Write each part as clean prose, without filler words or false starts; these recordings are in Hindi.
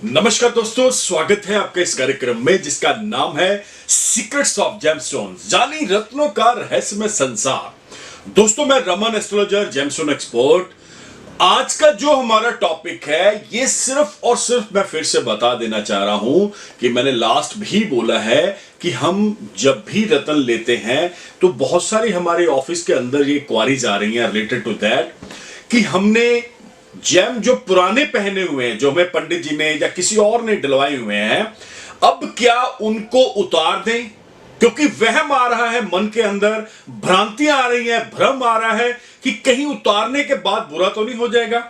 नमस्कार दोस्तों, स्वागत है आपके इस कार्यक्रम में जिसका नाम है सीक्रेट्स ऑफ जेमस्टोन्स, यानी रत्नों का रहस्यमय संसार। दोस्तों, मैं रमन एस्ट्रोलॉजर, जेमस्टोन एक्सपर्ट। आज का जो हमारा टॉपिक है ये सिर्फ और सिर्फ मैं फिर से बता देना चाह रहा हूं कि मैंने लास्ट भी बोला है कि हम जब भी रत्न लेते हैं तो बहुत सारी हमारे ऑफिस के अंदर ये क्वारीज आ रही हैं रिलेटेड टू दैट कि हमने जेम जो पुराने पहने हुए हैं, जो हमें पंडित जी ने या किसी और ने डलवाए हुए हैं, अब क्या उनको उतार दें? क्योंकि वहम आ रहा है मन के अंदर, भ्रांतियां आ रही हैं, भ्रम आ रहा है कि कहीं उतारने के बाद बुरा तो नहीं हो जाएगा।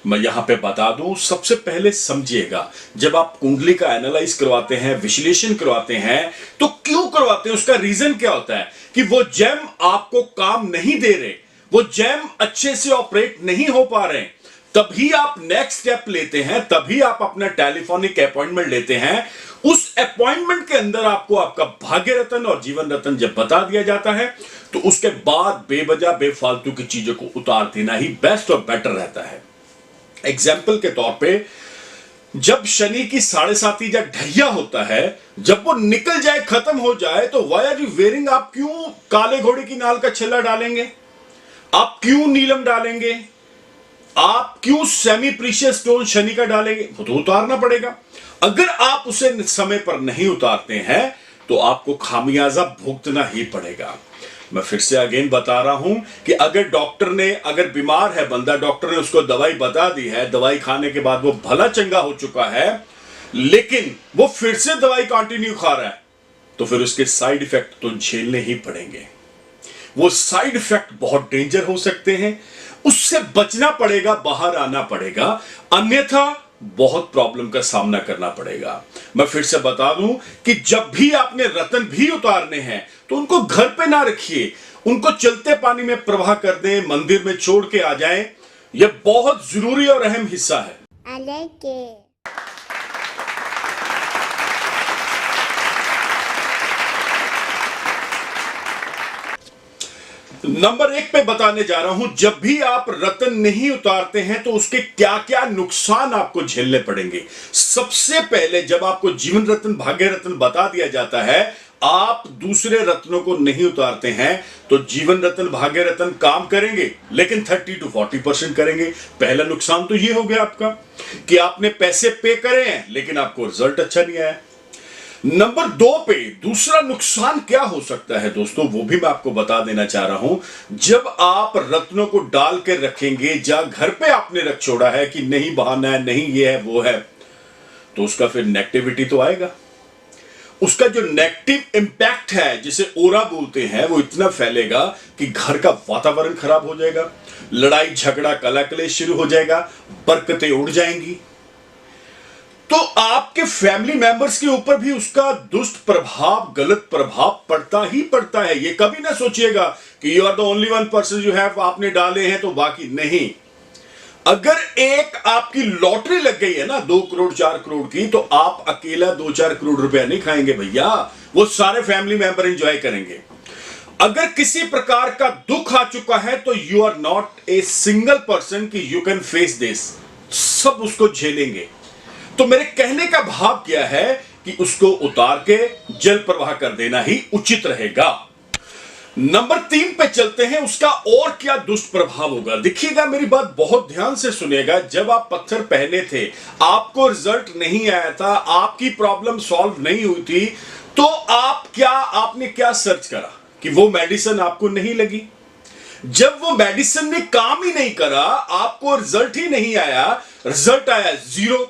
मैं यहां पे बता दूं, सबसे पहले समझिएगा, जब आप कुंडली का एनालाइज करवाते हैं, विश्लेषण करवाते हैं, तो क्यों करवाते हैं, उसका रीजन क्या होता है कि वो जेम आपको काम नहीं दे रहे, वो जेम अच्छे से ऑपरेट नहीं हो पा रहे, तभी आप नेक्स्ट स्टेप लेते हैं, तभी आप अपना टेलीफोनिक अपॉइंटमेंट लेते हैं। उस अपॉइंटमेंट के अंदर आपको आपका भाग्य रत्न और जीवन रत्न जब बता दिया जाता है तो उसके बाद बेवजह बेफालतू की चीजों को उतार देना ही बेस्ट और बेटर रहता है। एग्जाम्पल के तौर पे, जब शनि की 7.5 या ढैया होता है, जब वो निकल जाए, खत्म हो जाए, तो वाई आर यू वेयरिंग? आप क्यों काले घोड़े की नाल का छल्ला डालेंगे? आप क्यों नीलम डालेंगे? आप क्यों सेमी प्रीशियस स्टोन शनि का डालेंगे? वो तो उतारना पड़ेगा। अगर आप उसे समय पर नहीं उतारते हैं तो आपको खामियाजा भुगतना ही पड़ेगा। मैं फिर से अगेन बता रहा हूं कि अगर डॉक्टर ने, अगर बीमार है बंदा, डॉक्टर ने उसको दवाई बता दी है, दवाई खाने के बाद वो भला चंगा हो चुका है, लेकिन वो फिर से दवाई कंटिन्यू खा रहा है, तो फिर उसके साइड इफेक्ट तो झेलने ही पड़ेंगे। वो साइड इफेक्ट बहुत डेंजर हो सकते हैं, उससे बचना पड़ेगा, बाहर आना पड़ेगा, अन्यथा बहुत प्रॉब्लम का सामना करना पड़ेगा। मैं फिर से बता दूं कि जब भी आपने रत्न भी उतारने हैं तो उनको घर पे ना रखिए, उनको चलते पानी में प्रवाह कर दें, मंदिर में छोड़ के आ जाएं। यह बहुत जरूरी और अहम हिस्सा है। नंबर 1 पे बताने जा रहा हूं, जब भी आप रत्न नहीं उतारते हैं तो उसके क्या क्या नुकसान आपको झेलने पड़ेंगे। सबसे पहले, जब आपको जीवन रत्न, भाग्य रत्न बता दिया जाता है, आप दूसरे रत्नों को नहीं उतारते हैं तो जीवन रत्न, भाग्य रत्न काम करेंगे लेकिन 30 to 40% करेंगे। पहला नुकसान तो यह हो गया आपका कि आपने पैसे पे करे हैं लेकिन आपको रिजल्ट अच्छा नहीं आया। नंबर 2 पे दूसरा नुकसान क्या हो सकता है दोस्तों, वो भी मैं आपको बता देना चाह रहा हूं। जब आप रत्नों को डाल के रखेंगे, जहां घर पे आपने रख छोड़ा है कि नहीं बहाना है, नहीं ये है वो है, तो उसका फिर नेगेटिविटी तो आएगा। उसका जो नेगेटिव इंपैक्ट है, जिसे ओरा बोलते हैं, वो इतना फैलेगा कि घर का वातावरण खराब हो जाएगा, लड़ाई झगड़ा कला कलेश शुरू हो जाएगा, बरकतें उड़ जाएंगी, तो आपके फैमिली मेंबर्स के ऊपर भी उसका दुष्ट प्रभाव, गलत प्रभाव पड़ता ही पड़ता है। ये कभी ना सोचिएगा कि you are the only one person you have, आपने डाले हैं तो बाकी नहीं। अगर एक आपकी लॉटरी लग गई है ना 2 करोड़ 4 करोड़ की, तो आप अकेला 2-4 करोड़ रुपया नहीं खाएंगे भैया, वो सारे फैमिली मेंबर एंजॉय करेंगे। अगर किसी प्रकार का दुख आ चुका है तो you are not a single person कि यू कैन फेस दिस, सब उसको झेलेंगे। तो मेरे कहने का भाव क्या है कि उसको उतार के जल प्रवाह कर देना ही उचित रहेगा। नंबर 3 पे चलते हैं, उसका और क्या दुष्प्रभाव होगा। देखिएगा, मेरी बात बहुत ध्यान से सुनिएगा। जब आप पत्थर पहने थे, आपको रिजल्ट नहीं आया था, आपकी प्रॉब्लम सॉल्व नहीं हुई थी, तो आपने क्या सर्च करा कि वो मेडिसिन आपको नहीं लगी। जब वो मेडिसिन ने काम ही नहीं करा, आपको रिजल्ट ही नहीं आया, रिजल्ट आया 0,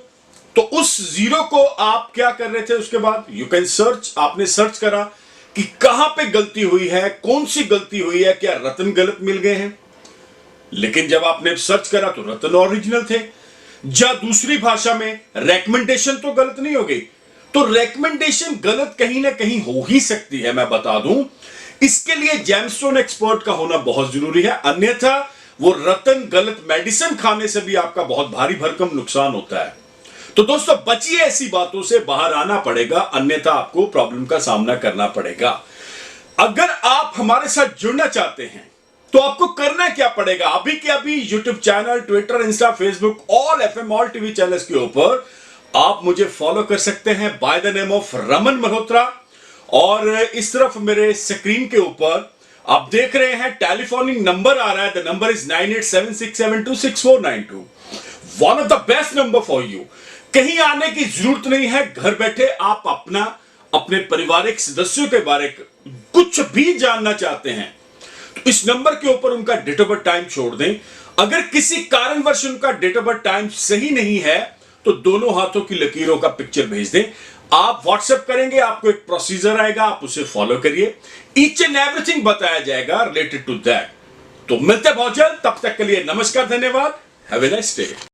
तो उस 0 को आप क्या कर रहे थे उसके बाद? यू कैन सर्च, आपने सर्च करा कि कहां पे गलती हुई है, कौन सी गलती हुई है, क्या रत्न गलत मिल गए हैं। लेकिन जब आपने सर्च करा तो रत्न ओरिजिनल थे। या दूसरी भाषा में, रेकमेंडेशन तो गलत नहीं हो गई, तो रेकमेंडेशन गलत कहीं ना कहीं हो ही सकती है, मैं बता दूं। इसके लिए जेमस्टोन एक्सपर्ट का होना बहुत जरूरी है, अन्यथा वो रत्न गलत मेडिसिन खाने से भी आपका बहुत भारी भरकम नुकसान होता है। तो दोस्तों, बचिए ऐसी बातों से, बाहर आना पड़ेगा, अन्यथा आपको प्रॉब्लम का सामना करना पड़ेगा। अगर आप हमारे साथ जुड़ना चाहते हैं तो आपको करना क्या पड़ेगा? अभी के अभी YouTube channel, Twitter, Insta, Facebook, all FM, all TV channels के ऊपर आप मुझे फॉलो कर सकते हैं by the name of Raman Malhotra. और इस तरफ मेरे स्क्रीन के ऊपर आप देख रहे हैं टेलीफोनिक नंबर आ रहा है। The number is 9876726492। One of the best number for you. कहीं आने की जरूरत नहीं है, घर बैठे आप अपने पारिवारिक सदस्यों के बारे में कुछ भी जानना चाहते हैं तो इस नंबर के ऊपर उनका डेट ऑफ बर्थ टाइम छोड़ दें। अगर किसी कारणवश उनका डेट ऑफ बर्थ टाइम सही नहीं है तो दोनों हाथों की लकीरों का पिक्चर भेज दें। आप व्हाट्सएप करेंगे, आपको एक प्रोसीजर आएगा, आप उसे फॉलो करिए। ईच एंड एवरीथिंग बताया जाएगा रिलेटेड टू दैट। तो मिलते हैं बहुत जल्द, तब तक के लिए नमस्कार, धन्यवाद, हैव ए नाइस डे।